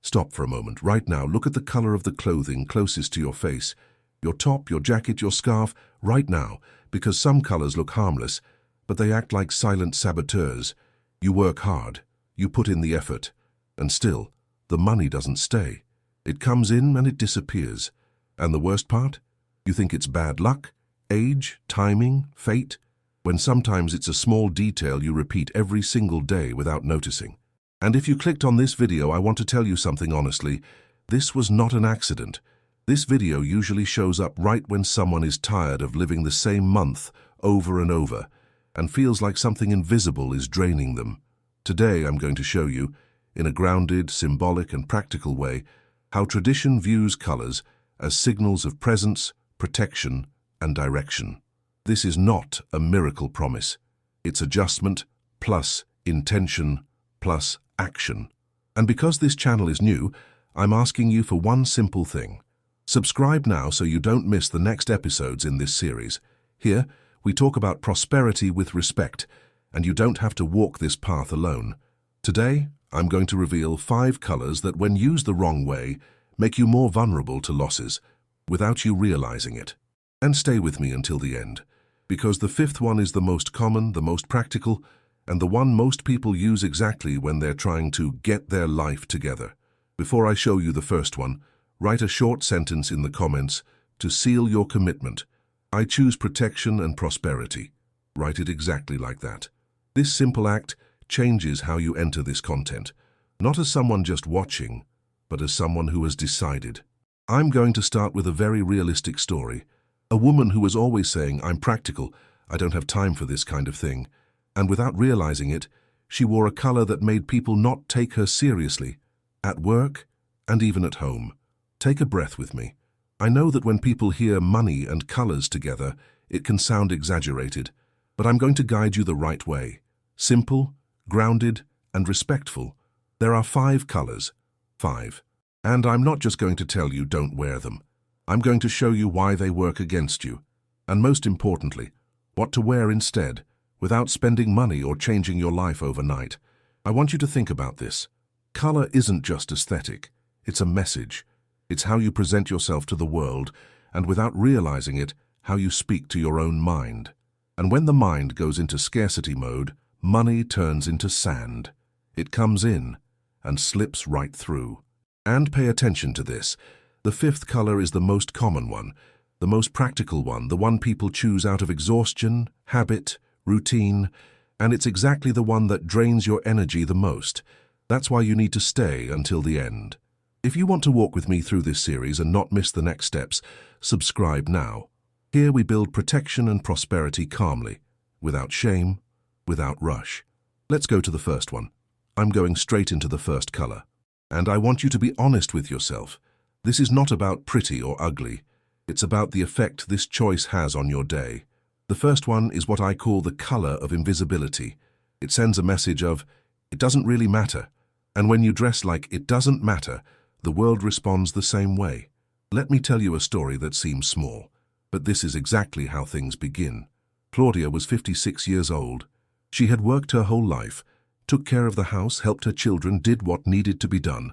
Stop for a moment. Right now, look at the color of the clothing closest to your face. Your top, your jacket, your scarf, right now, because some colors look harmless, but they act like silent saboteurs. You work hard, you put in the effort, and still, the money doesn't stay. It comes in and it disappears. And the worst part? You think it's bad luck, age, timing, fate, when sometimes it's a small detail you repeat every single day without noticing. And if you clicked on this video, I want to tell you something honestly. This was not an accident. This video usually shows up right when someone is tired of living the same month over and over and feels like something invisible is draining them. Today I'm going to show you, in a grounded, symbolic and practical way, how tradition views colors as signals of presence, protection and direction. This is not a miracle promise. It's adjustment plus intention plus action. And because this channel is new, I'm asking you for one simple thing. Subscribe now so you don't miss the next episodes in this series. Here, we talk about prosperity with respect, and you don't have to walk this path alone. Today, I'm going to reveal 5 colors that, when used the wrong way, make you more vulnerable to losses, without you realizing it. And stay with me until the end, because the 5th one is the most common, the most practical, and the one most people use exactly when they're trying to get their life together. Before I show you the first one, write a short sentence in the comments to seal your commitment. I choose protection and prosperity. Write it exactly like that. This simple act changes how you enter this content, not as someone just watching, but as someone who has decided. I'm going to start with a very realistic story. A woman who was always saying, "I'm practical, I don't have time for this kind of thing." And without realizing it, she wore a color that made people not take her seriously, at work and even at home. Take a breath with me. I know that when people hear money and colors together, it can sound exaggerated, but I'm going to guide you the right way. Simple, grounded, and respectful. There are 5 colors. 5. And I'm not just going to tell you don't wear them. I'm going to show you why they work against you. And most importantly, what to wear instead, without spending money or changing your life overnight. I want you to think about this. Color isn't just aesthetic. It's a message. It's how you present yourself to the world, and without realizing it, how you speak to your own mind. And when the mind goes into scarcity mode, money turns into sand. It comes in and slips right through. And pay attention to this. The 5th color is the most common one, the most practical one, the one people choose out of exhaustion, habit, routine, and it's exactly the one that drains your energy the most. That's why you need to stay until the end. If you want to walk with me through this series and not miss the next steps, subscribe now. Here we build protection and prosperity calmly, without shame, without rush. Let's go to the first one. I'm going straight into the first color. And I want you to be honest with yourself. This is not about pretty or ugly. It's about the effect this choice has on your day. The first one is what I call the color of invisibility. It sends a message of, it doesn't really matter. And when you dress like it doesn't matter, the world responds the same way. Let me tell you a story that seems small, but this is exactly how things begin. Claudia was 56 years old. She had worked her whole life, took care of the house, helped her children, did what needed to be done.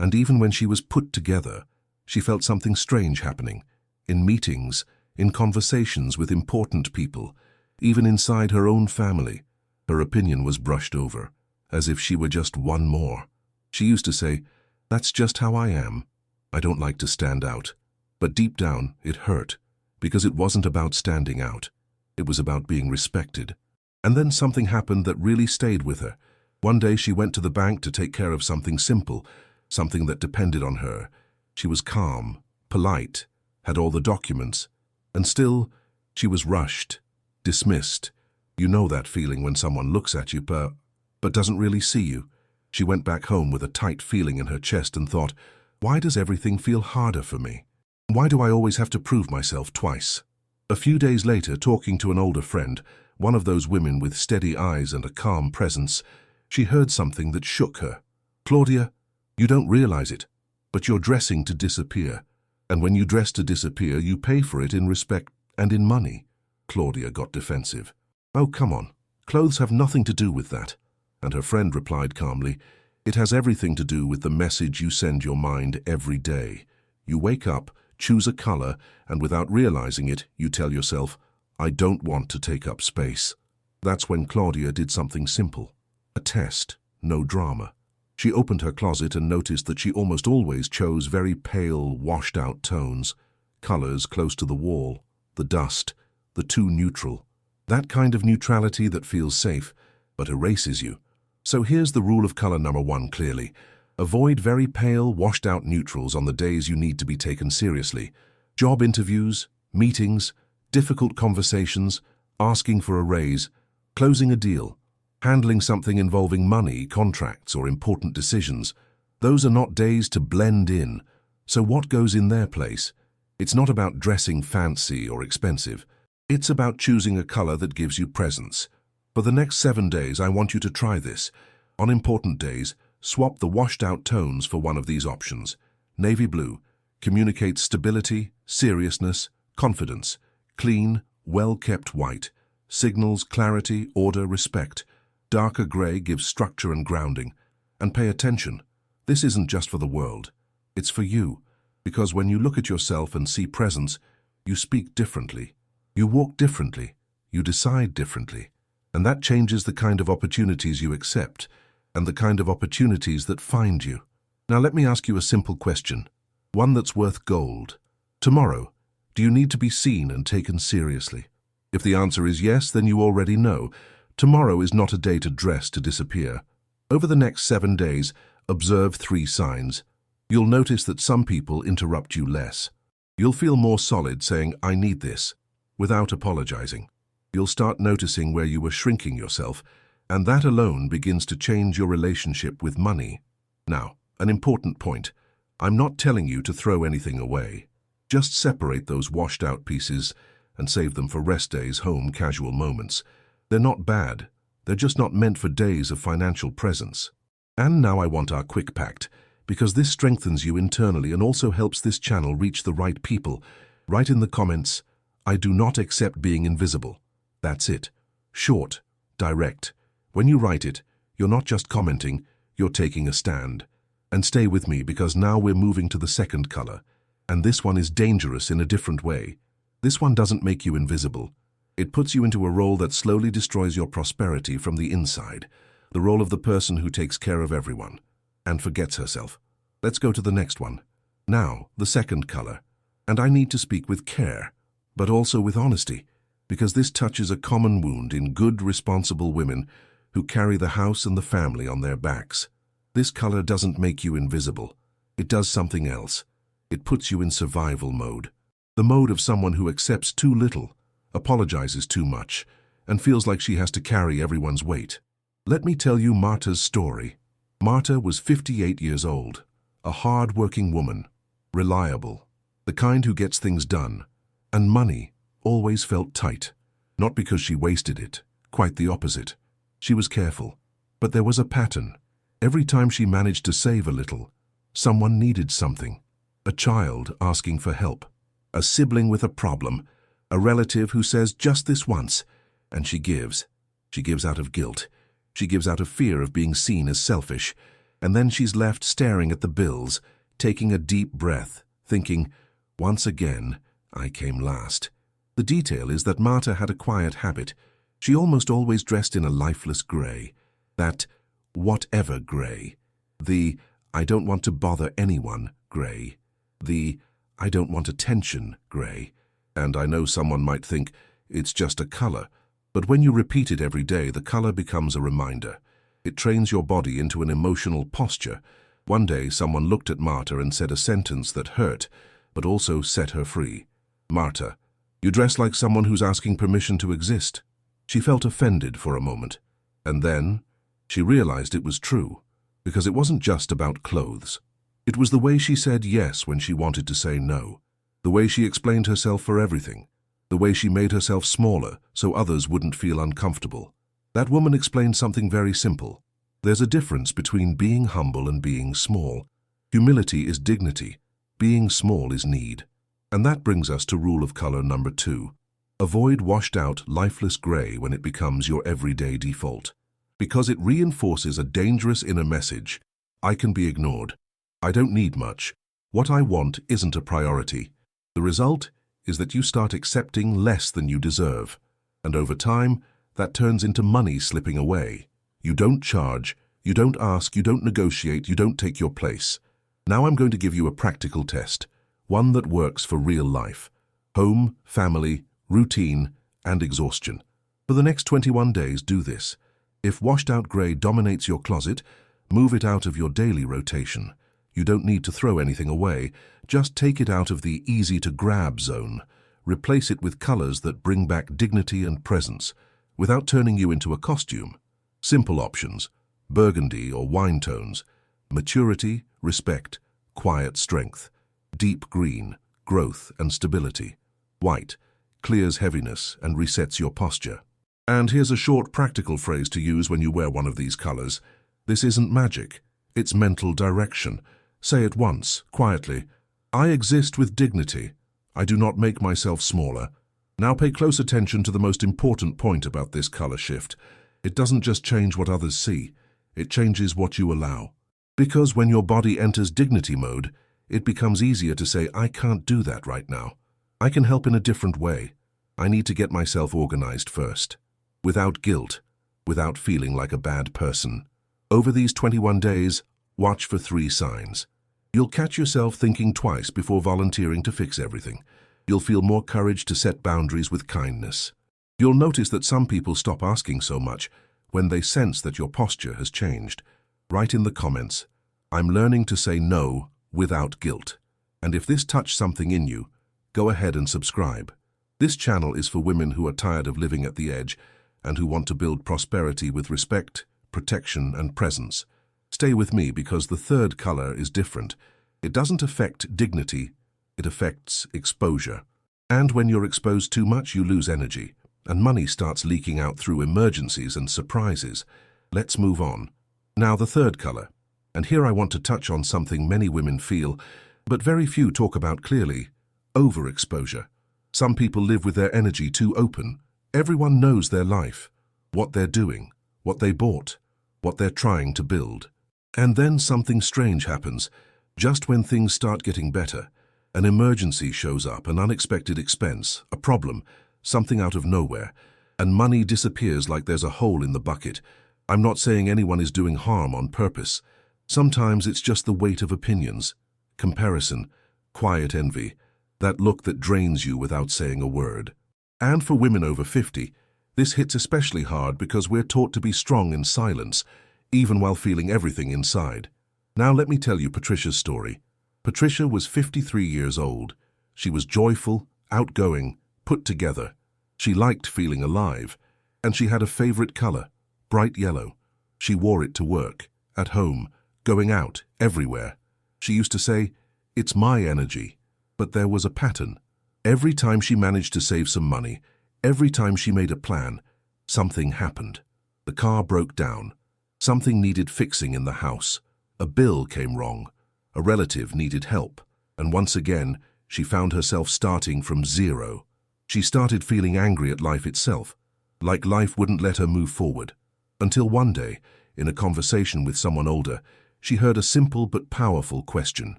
And even when she was put together, she felt something strange happening. In meetings, in conversations with important people, even inside her own family, her opinion was brushed over, as if she were just one more. She used to say, "That's just how I am. I don't like to stand out." But deep down, it hurt, because it wasn't about standing out. It was about being respected. And then something happened that really stayed with her. One day she went to the bank to take care of something simple, something that depended on her. She was calm, polite, had all the documents, and still, she was rushed, dismissed. You know that feeling when someone looks at you but doesn't really see you. She went back home with a tight feeling in her chest and thought, why does everything feel harder for me? Why do I always have to prove myself twice? A few days later, talking to an older friend, one of those women with steady eyes and a calm presence, she heard something that shook her. "Claudia, you don't realize it, but you're dressing to disappear. And when you dress to disappear, you pay for it in respect and in money." Claudia got defensive. "Oh, come on. Clothes have nothing to do with that." And her friend replied calmly, It has everything to do with the message you send your mind every day. You wake up, choose a color, and without realizing it, you tell yourself, I don't want to take up space. That's when Claudia did something simple. A test, no drama. She opened her closet and noticed that she almost always chose very pale, washed-out tones, colors close to the wall, the dust, the too neutral. That kind of neutrality that feels safe, but erases you. So here's the rule of color number 1 clearly. Avoid very pale, washed-out neutrals on the days you need to be taken seriously. Job interviews, meetings, difficult conversations, asking for a raise, closing a deal, handling something involving money, contracts, or important decisions. Those are not days to blend in. So what goes in their place? It's not about dressing fancy or expensive. It's about choosing a color that gives you presence. For the next 7 days, I want you to try this. On important days, swap the washed-out tones for one of these options. Navy blue communicates stability, seriousness, confidence. Clean, well-kept white signals clarity, order, respect. Darker gray gives structure and grounding. And pay attention. This isn't just for the world. It's for you. Because when you look at yourself and see presence, you speak differently. You walk differently. You decide differently. And that changes the kind of opportunities you accept and the kind of opportunities that find you. Now let me ask you a simple question, one that's worth gold. Tomorrow, do you need to be seen and taken seriously? If the answer is yes, then you already know. Tomorrow is not a day to dress to disappear. Over the next 7 days, observe 3 signs. You'll notice that some people interrupt you less. You'll feel more solid saying, I need this, without apologizing. You'll start noticing where you were shrinking yourself, and that alone begins to change your relationship with money. Now, an important point. I'm not telling you to throw anything away. Just separate those washed-out pieces and save them for rest days, home, casual moments. They're not bad. They're just not meant for days of financial presence. And now I want our quick pact, because this strengthens you internally and also helps this channel reach the right people. Write in the comments, I do not accept being invisible. That's it. Short, direct. When you write it, you're not just commenting, you're taking a stand. And stay with me because now we're moving to the second color. And this one is dangerous in a different way. This one doesn't make you invisible. It puts you into a role that slowly destroys your prosperity from the inside. The role of the person who takes care of everyone and forgets herself. Let's go to the next one. Now, the second color. And I need to speak with care, but also with honesty, because this touches a common wound in good, responsible women who carry the house and the family on their backs. This color doesn't make you invisible. It does something else. It puts you in survival mode. The mode of someone who accepts too little, apologizes too much, and feels like she has to carry everyone's weight. Let me tell you Marta's story. Marta was 58 years old, a hard-working woman, reliable, the kind who gets things done, and money always felt tight. Not because she wasted it, quite the opposite. She was careful, but there was a pattern. Every time she managed to save a little, someone needed something. A child asking for help, a sibling with a problem, a relative who says just this once, and she gives. She gives out of guilt. She gives out of fear of being seen as selfish, and then she's left staring at the bills, taking a deep breath, thinking, once again, I came last. The detail is that Marta had a quiet habit. She almost always dressed in a lifeless gray. That whatever gray. The I don't want to bother anyone gray. The I don't want attention gray. And I know someone might think it's just a color, but when you repeat it every day, the color becomes a reminder. It trains your body into an emotional posture. One day, someone looked at Marta and said a sentence that hurt, but also set her free. Marta, you dress like someone who's asking permission to exist. She felt offended for a moment, and then she realized it was true, because it wasn't just about clothes. It was the way she said yes when she wanted to say no, the way she explained herself for everything, the way she made herself smaller so others wouldn't feel uncomfortable. That woman explained something very simple. There's a difference between being humble and being small. Humility is dignity. Being small is need. And that brings us to rule of color number 2. Avoid washed-out, lifeless gray when it becomes your everyday default, because it reinforces a dangerous inner message. I can be ignored. I don't need much. What I want isn't a priority. The result is that you start accepting less than you deserve. And over time, that turns into money slipping away. You don't charge, you don't ask, you don't negotiate, you don't take your place. Now I'm going to give you a practical test, one that works for real life. Home, family, routine, and exhaustion. For the next 21 days, do this. If washed-out grey dominates your closet, move it out of your daily rotation. You don't need to throw anything away, just take it out of the easy-to-grab zone. Replace it with colors that bring back dignity and presence, without turning you into a costume. Simple options, burgundy or wine tones, maturity, respect, quiet strength, deep green, growth and stability. White, clears heaviness and resets your posture. And here's a short practical phrase to use when you wear one of these colors. This isn't magic, it's mental direction. Say it once, quietly. I exist with dignity. I do not make myself smaller. Now pay close attention to the most important point about this color shift. It doesn't just change what others see, it changes what you allow. Because when your body enters dignity mode, it becomes easier to say, I can't do that right now. I can help in a different way. I need to get myself organized first. Without guilt, without feeling like a bad person. Over these 21 days, watch for 3 signs. You'll catch yourself thinking twice before volunteering to fix everything. You'll feel more courage to set boundaries with kindness. You'll notice that some people stop asking so much when they sense that your posture has changed. Write in the comments, I'm learning to say no without guilt. And if this touched something in you, go ahead and subscribe. This channel is for women who are tired of living at the edge and who want to build prosperity with respect, protection, and presence. Stay with me because the third color is different. It doesn't affect dignity, it affects exposure. And when you're exposed too much, you lose energy, and money starts leaking out through emergencies and surprises. Let's move on. Now the third color. And here I want to touch on something many women feel, but very few talk about clearly. Overexposure. Some people live with their energy too open. Everyone knows their life, what they're doing, what they bought, what they're trying to build. And then something strange happens. Just when things start getting better, an emergency shows up, an unexpected expense, a problem, something out of nowhere, and money disappears like there's a hole in the bucket. I'm not saying anyone is doing harm on purpose. Sometimes it's just the weight of opinions, comparison, quiet envy, that look that drains you without saying a word. And for women over 50, this hits especially hard because we're taught to be strong in silence, even while feeling everything inside. Now let me tell you Patricia's story. Patricia was 53 years old. She was joyful, outgoing, put together. She liked feeling alive, and she had a favorite color, bright yellow. She wore it to work, at home, going out, everywhere. She used to say, "It's my energy." But there was a pattern. Every time she managed to save some money, every time she made a plan, something happened. The car broke down. Something needed fixing in the house. A bill came wrong. A relative needed help. And once again, she found herself starting from zero. She started feeling angry at life itself, like life wouldn't let her move forward. Until one day, in a conversation with someone older, she heard a simple but powerful question.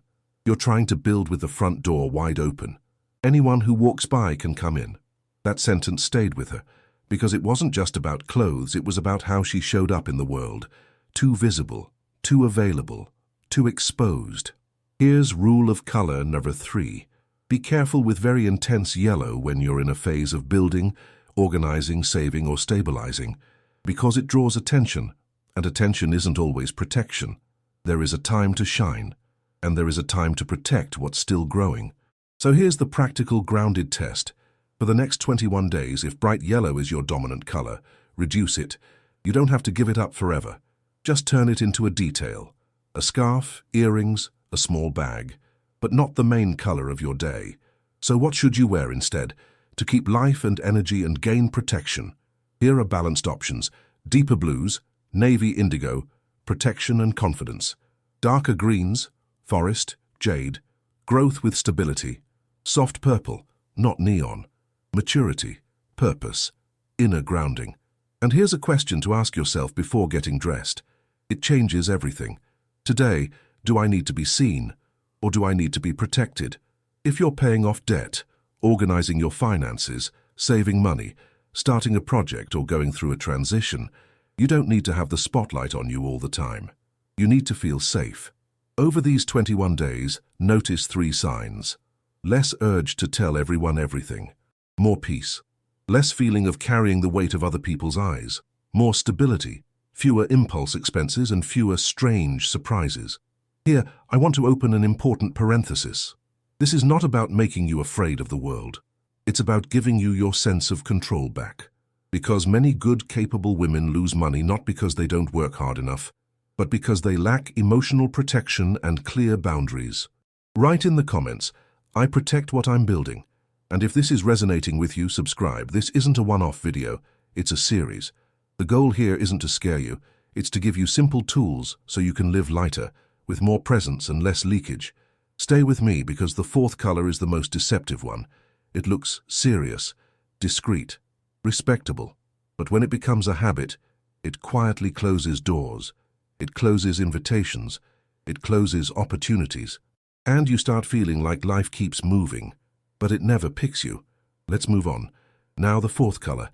You're trying to build with the front door wide open. Anyone who walks by can come in. That sentence stayed with her, because it wasn't just about clothes, it was about how she showed up in the world. Too visible, too available, too exposed. Here's rule of color number 3. Be careful with very intense yellow when you're in a phase of building, organizing, saving, or stabilizing, because it draws attention, and attention isn't always protection. There is a time to shine, and there is a time to protect what's still growing. So here's the practical grounded test. For the next 21 days, if bright yellow is your dominant color, reduce it. You don't have to give it up forever. Just turn it into a detail. A scarf, earrings, a small bag, but not the main color of your day. So what should you wear instead? To keep life and energy and gain protection. Here are balanced options. Deeper blues, navy indigo, protection and confidence. Darker greens, forest, jade, growth with stability. Soft purple, not neon. Maturity, purpose, inner grounding. And here's a question to ask yourself before getting dressed. It changes everything. Today, do I need to be seen, or do I need to be protected? If you're paying off debt, organizing your finances, saving money, starting a project or going through a transition, you don't need to have the spotlight on you all the time. You need to feel safe. Over these 21 days, notice 3 signs. Less urge to tell everyone everything. More peace. Less feeling of carrying the weight of other people's eyes. More stability. Fewer impulse expenses and fewer strange surprises. Here, I want to open an important parenthesis. This is not about making you afraid of the world. It's about giving you your sense of control back. Because many good, capable women lose money not because they don't work hard enough, but because they lack emotional protection and clear boundaries. Write in the comments, I protect what I'm building. And if this is resonating with you, subscribe. This isn't a one-off video, it's a series. The goal here isn't to scare you, it's to give you simple tools so you can live lighter, with more presence and less leakage. Stay with me because the 4th color is the most deceptive one. It looks serious, discreet, respectable. But when it becomes a habit, it quietly closes doors. It closes invitations. It closes opportunities. And you start feeling like life keeps moving, but it never picks you. Let's move on. Now the 4th color.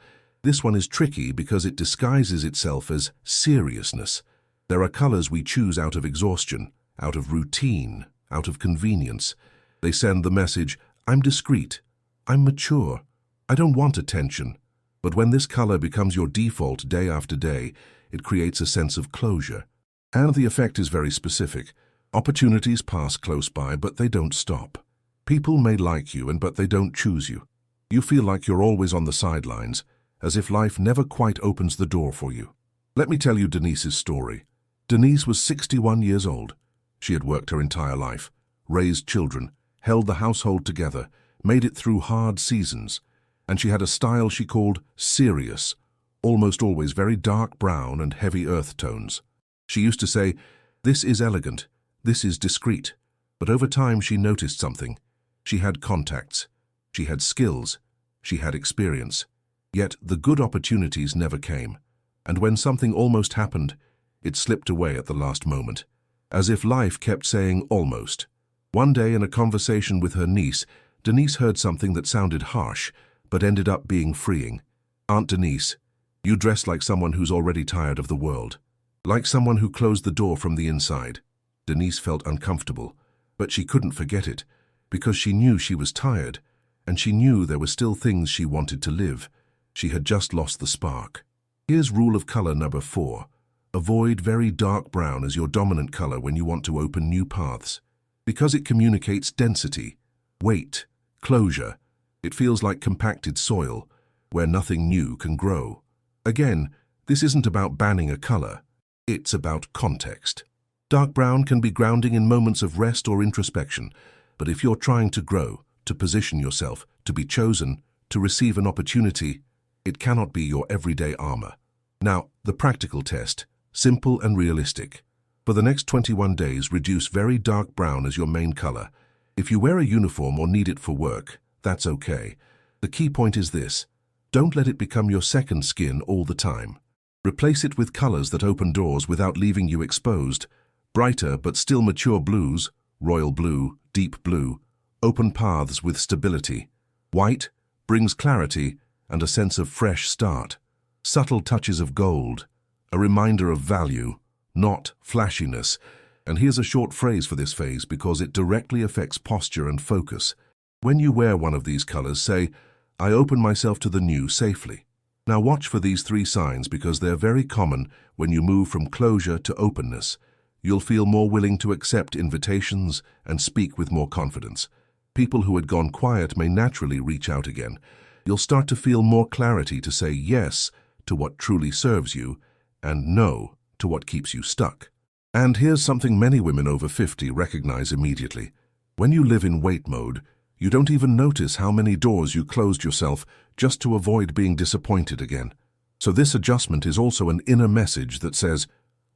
This one is tricky because it disguises itself as seriousness. There are colors we choose out of exhaustion, out of routine, out of convenience. They send the message, I'm discreet, I'm mature, I don't want attention. But when this color becomes your default day after day, it creates a sense of closure. And the effect is very specific. Opportunities pass close by, but they don't stop. People may like you, but they don't choose you. You feel like you're always on the sidelines, as if life never quite opens the door for you. Let me tell you Denise's story. Denise was 61 years old. She had worked her entire life, raised children, held the household together, made it through hard seasons, and she had a style she called serious, almost always very dark brown and heavy earth tones. She used to say, this is elegant, this is discreet. But over time she noticed something. She had contacts, she had skills, she had experience. Yet the good opportunities never came. And when something almost happened, it slipped away at the last moment, as if life kept saying almost. One day in a conversation with her niece, Denise heard something that sounded harsh, but ended up being freeing. Aunt Denise, you dress like someone who's already tired of the world. Like someone who closed the door from the inside. Denise felt uncomfortable, but she couldn't forget it, because she knew she was tired, and she knew there were still things she wanted to live. She had just lost the spark. Here's rule of color number 4. Avoid very dark brown as your dominant color when you want to open new paths. Because it communicates density, weight, closure. It feels like compacted soil, where nothing new can grow. Again, this isn't about banning a color. It's about context. Dark brown can be grounding in moments of rest or introspection, but if you're trying to grow, to position yourself, to be chosen, to receive an opportunity, it cannot be your everyday armor. Now, the practical test, simple and realistic. For the next 21 days, reduce very dark brown as your main color. If you wear a uniform or need it for work, that's okay. The key point is this: don't let it become your second skin all the time. Replace it with colors that open doors without leaving you exposed. Brighter but still mature blues, royal blue, deep blue, open paths with stability. White brings clarity and a sense of fresh start. Subtle touches of gold, a reminder of value, not flashiness. And here's a short phrase for this phase because it directly affects posture and focus. When you wear one of these colors, say, I open myself to the new safely. Now watch for these 3 signs because they're very common when you move from closure to openness. You'll feel more willing to accept invitations and speak with more confidence. People who had gone quiet may naturally reach out again. You'll start to feel more clarity to say yes to what truly serves you and no to what keeps you stuck. And here's something many women over 50 recognize immediately. When you live in wait mode, you don't even notice how many doors you closed yourself just to avoid being disappointed again. So this adjustment is also an inner message that says,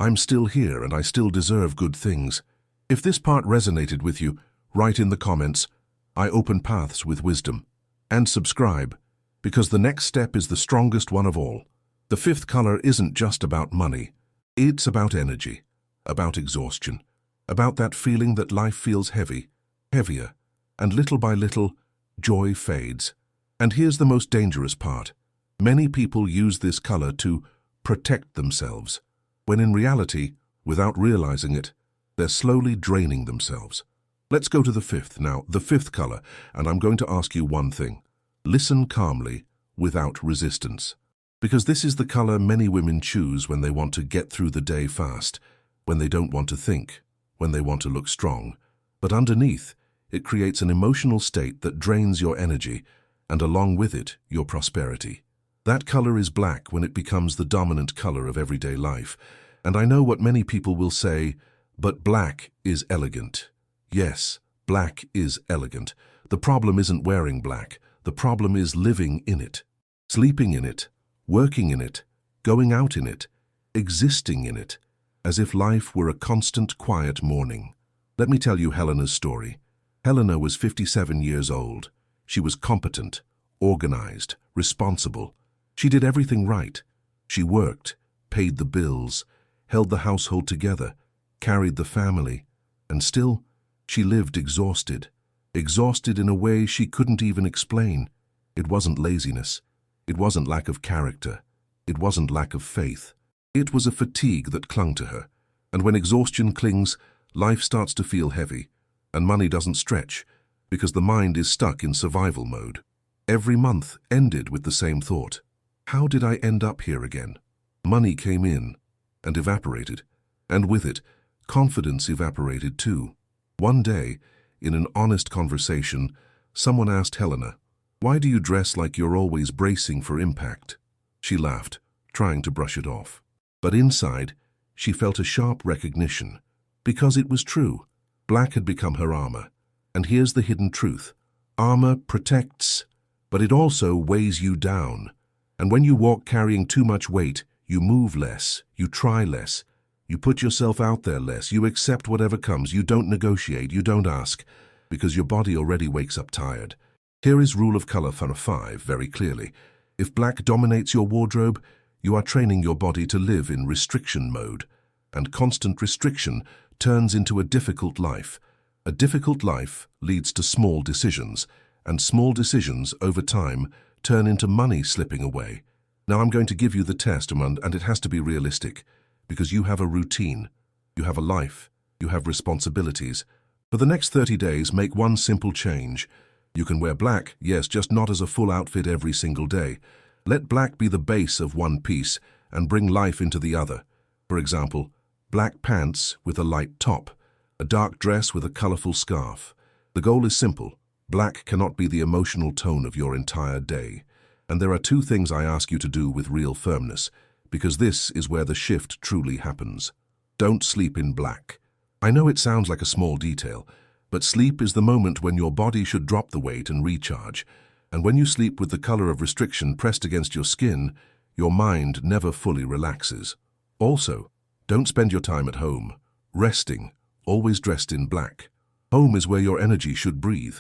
I'm still here and I still deserve good things. If this part resonated with you, write in the comments, I open paths with wisdom. And subscribe, because the next step is the strongest one of all. The 5th color isn't just about money. It's about energy, about exhaustion, about that feeling that life feels heavy, heavier, and little by little, joy fades. And here's the most dangerous part. Many people use this color to protect themselves, when in reality, without realizing it, they're slowly draining themselves. Let's go to the fifth now, the fifth color, and I'm going to ask you one thing. Listen calmly, without resistance. Because this is the color many women choose when they want to get through the day fast, when they don't want to think, when they want to look strong. But underneath, it creates an emotional state that drains your energy, and along with it, your prosperity. That color is black when it becomes the dominant color of everyday life. And I know what many people will say, but black is elegant. Yes, black is elegant. The problem isn't wearing black. The problem is living in it, sleeping in it, working in it, going out in it, existing in it, as if life were a constant quiet morning. Let me tell you Helena's story. Helena was 57 years old. She was competent, organized, responsible. She did everything right. She worked, paid the bills, held the household together, carried the family, and still, she lived exhausted. Exhausted in a way she couldn't even explain. It wasn't laziness. It wasn't lack of character. It wasn't lack of faith. It was a fatigue that clung to her. And when exhaustion clings, life starts to feel heavy, and money doesn't stretch, because the mind is stuck in survival mode. Every month ended with the same thought. How did I end up here again? Money came in and evaporated, and with it, confidence evaporated too. One day, in an honest conversation, someone asked Helena, "Why do you dress like you're always bracing for impact?" She laughed, trying to brush it off. But inside, she felt a sharp recognition, because it was true. Black had become her armor. And here's the hidden truth. Armor protects, but it also weighs you down. And when you walk carrying too much weight, you move less, you try less, you put yourself out there less, you accept whatever comes, you don't negotiate, you don't ask, because your body already wakes up tired. Here is rule of color for 5 very clearly. If black dominates your wardrobe, you are training your body to live in restriction mode. And constant restriction turns into a difficult life. A difficult life leads to small decisions, and small decisions, over time, turn into money slipping away. Now I'm going to give you the test, and it has to be realistic, because you have a routine, you have a life, you have responsibilities. For the next 30 days, make one simple change. You can wear black, yes, just not as a full outfit every single day. Let black be the base of one piece and bring life into the other. For example, black pants with a light top, a dark dress with a colorful scarf. The goal is simple. Black cannot be the emotional tone of your entire day. And there are 2 things I ask you to do with real firmness, because this is where the shift truly happens. Don't sleep in black. I know it sounds like a small detail, but sleep is the moment when your body should drop the weight and recharge. And when you sleep with the color of restriction pressed against your skin, your mind never fully relaxes. Also, don't spend your time at home, resting, always dressed in black. Home is where your energy should breathe.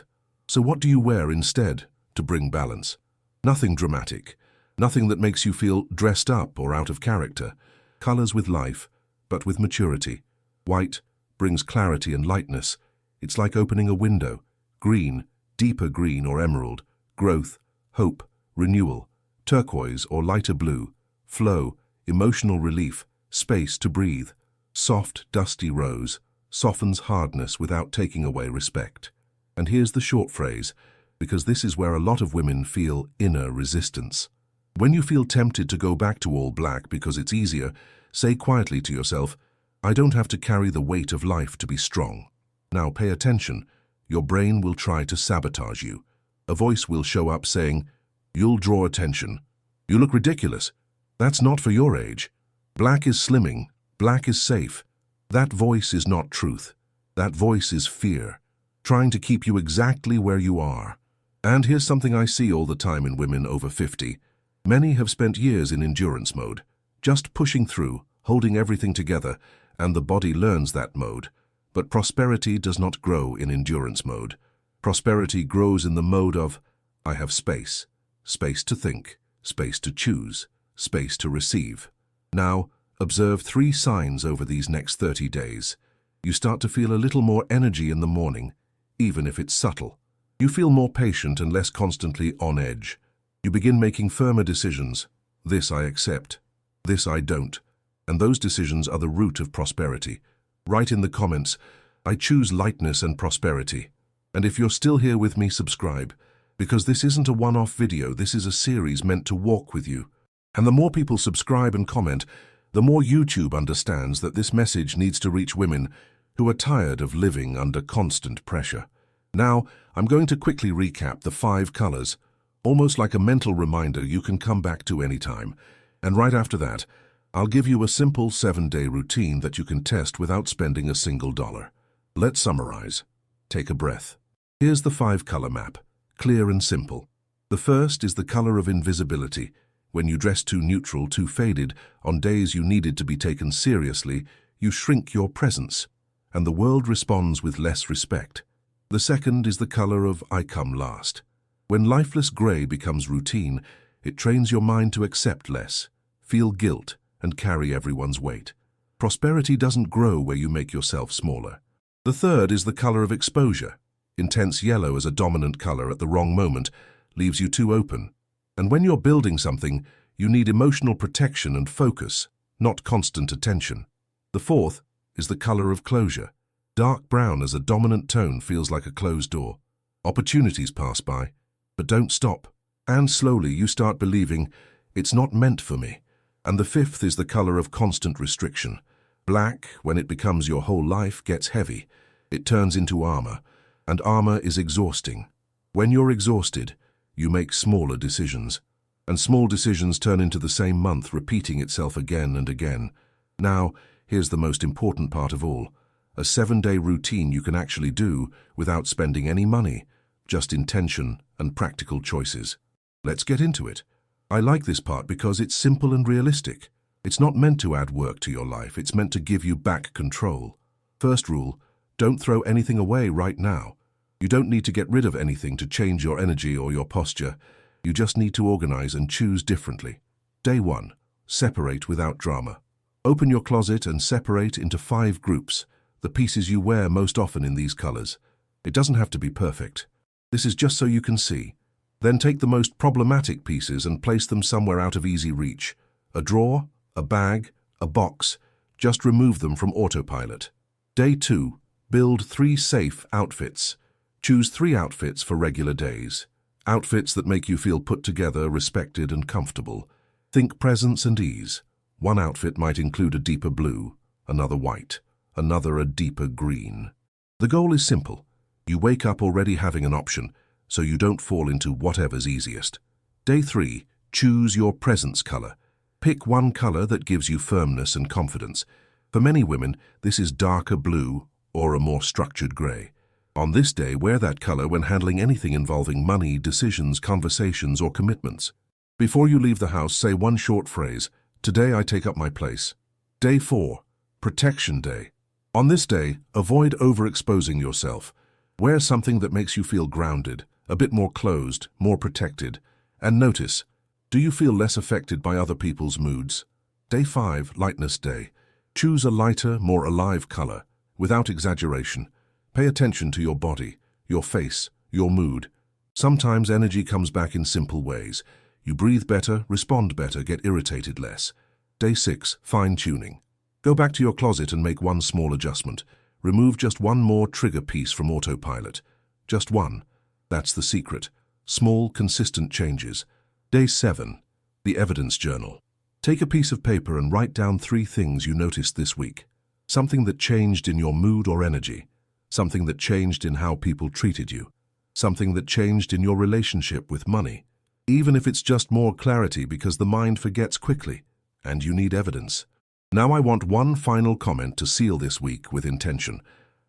So what do you wear instead to bring balance? Nothing dramatic, nothing that makes you feel dressed up or out of character. Colors with life, but with maturity. White brings clarity and lightness. It's like opening a window. Green, deeper green or emerald. Growth, hope, renewal. Turquoise or lighter blue. Flow, emotional relief, space to breathe. Soft, dusty rose softens hardness without taking away respect. And here's the short phrase, because this is where a lot of women feel inner resistance. When you feel tempted to go back to all black because it's easier, say quietly to yourself, "I don't have to carry the weight of life to be strong." Now pay attention. Your brain will try to sabotage you. A voice will show up saying, "You'll draw attention. You look ridiculous. That's not for your age. Black is slimming. Black is safe." That voice is not truth. That voice is fear, trying to keep you exactly where you are. And here's something I see all the time in women over 50. Many have spent years in endurance mode, just pushing through, holding everything together, and the body learns that mode. But prosperity does not grow in endurance mode. Prosperity grows in the mode of, I have space. Space to think, space to choose, space to receive. Now, observe 3 signs over these next 30 days. You start to feel a little more energy in the morning, even if it's subtle. You feel more patient and less constantly on edge. You begin making firmer decisions. This I accept. This I don't. And those decisions are the root of prosperity. Write in the comments, I choose lightness and prosperity. And if you're still here with me, subscribe. Because this isn't a one-off video, this is a series meant to walk with you. And the more people subscribe and comment, the more YouTube understands that this message needs to reach women who are tired of living under constant pressure. Now, I'm going to quickly recap the 5 colors, almost like a mental reminder you can come back to anytime. And right after that, I'll give you a simple 7-day routine that you can test without spending a single dollar. Let's summarize. Take a breath. Here's the 5-color map, clear and simple. The first is the color of invisibility. When you dress too neutral, too faded, on days you needed to be taken seriously, you shrink your presence, and the world responds with less respect. The second is the color of I come last. When lifeless gray becomes routine, it trains your mind to accept less, feel guilt, and carry everyone's weight. Prosperity doesn't grow where you make yourself smaller. The third is the color of exposure. Intense yellow as a dominant color at the wrong moment leaves you too open. And when you're building something, you need emotional protection and focus, not constant attention. The fourth is the color of closure. Dark brown as a dominant tone feels like a closed door. Opportunities pass by, but don't stop. And slowly you start believing, it's not meant for me. And the fifth is the color of constant restriction. Black, when it becomes your whole life, gets heavy. It turns into armor, and armor is exhausting. When you're exhausted, you make smaller decisions, and small decisions turn into the same month, repeating itself again and again. Now, here's the most important part of all. A 7-day routine you can actually do without spending any money, just intention and practical choices. Let's get into it. I like this part because it's simple and realistic. It's not meant to add work to your life, it's meant to give you back control. First rule, don't throw anything away right now. You don't need to get rid of anything to change your energy or your posture. You just need to organize and choose differently. Day 1. Separate without drama. Open your closet and separate into 5 groups, the pieces you wear most often in these colors. It doesn't have to be perfect. This is just so you can see. Then take the most problematic pieces and place them somewhere out of easy reach. A drawer, a bag, a box. Just remove them from autopilot. Day 2. Build 3 safe outfits. Choose 3 outfits for regular days. Outfits that make you feel put together, respected, and comfortable. Think presence and ease. One outfit might include a deeper blue, another white, another a deeper green. The goal is simple. You wake up already having an option, so you don't fall into whatever's easiest. Day 3. Choose your presence color. Pick one color that gives you firmness and confidence. For many women, this is darker blue or a more structured gray. On this day, wear that color when handling anything involving money, decisions, conversations, or commitments. Before you leave the house, say one short phrase, "Today I take up my place." Day 4. Protection Day. On this day, avoid overexposing yourself. Wear something that makes you feel grounded, a bit more closed, more protected. And notice, do you feel less affected by other people's moods? Day 5. Lightness Day. Choose a lighter, more alive color, without exaggeration. Pay attention to your body, your face, your mood. Sometimes energy comes back in simple ways. You breathe better, respond better, get irritated less. Day 6. Fine-tuning. Go back to your closet and make one small adjustment. Remove just one more trigger piece from autopilot. Just one. That's the secret. Small, consistent changes. Day 7. The Evidence Journal. Take a piece of paper and write down 3 things you noticed this week. Something that changed in your mood or energy. Something that changed in how people treated you. Something that changed in your relationship with money. Even if it's just more clarity, because the mind forgets quickly, and you need evidence. Now I want one final comment to seal this week with intention.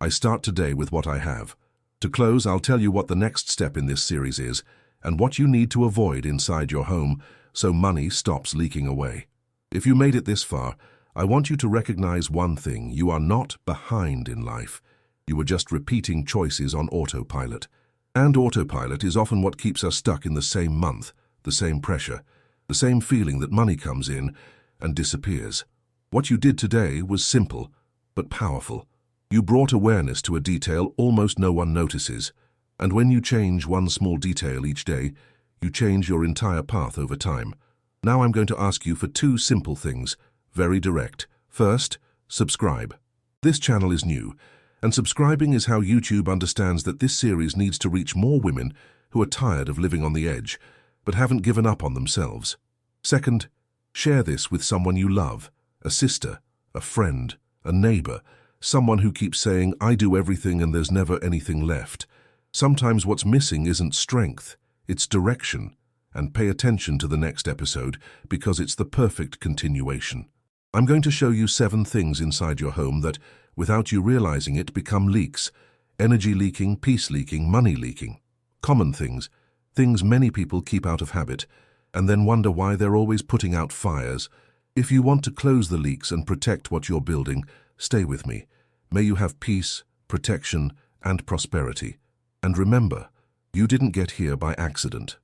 I start today with what I have. To close, I'll tell you what the next step in this series is, and what you need to avoid inside your home so money stops leaking away. If you made it this far, I want you to recognize one thing: you are not behind in life. You are just repeating choices on autopilot. And autopilot is often what keeps us stuck in the same month, the same pressure, the same feeling that money comes in and disappears. What you did today was simple, but powerful. You brought awareness to a detail almost no one notices, and when you change one small detail each day, you change your entire path over time. Now I'm going to ask you for two simple things, very direct. First, subscribe. This channel is new, and subscribing is how YouTube understands that this series needs to reach more women who are tired of living on the edge, but haven't given up on themselves. Second, share this with someone you love, a sister, a friend, a neighbor, someone who keeps saying, "I do everything and there's never anything left." Sometimes what's missing isn't strength, it's direction. And pay attention to the next episode because it's the perfect continuation. I'm going to show you 7 things inside your home that, without you realizing it, become leaks. Energy leaking, peace leaking, money leaking. Common things, things many people keep out of habit, and then wonder why they're always putting out fires. If you want to close the leaks and protect what you're building, stay with me. May you have peace, protection, and prosperity. And remember, you didn't get here by accident.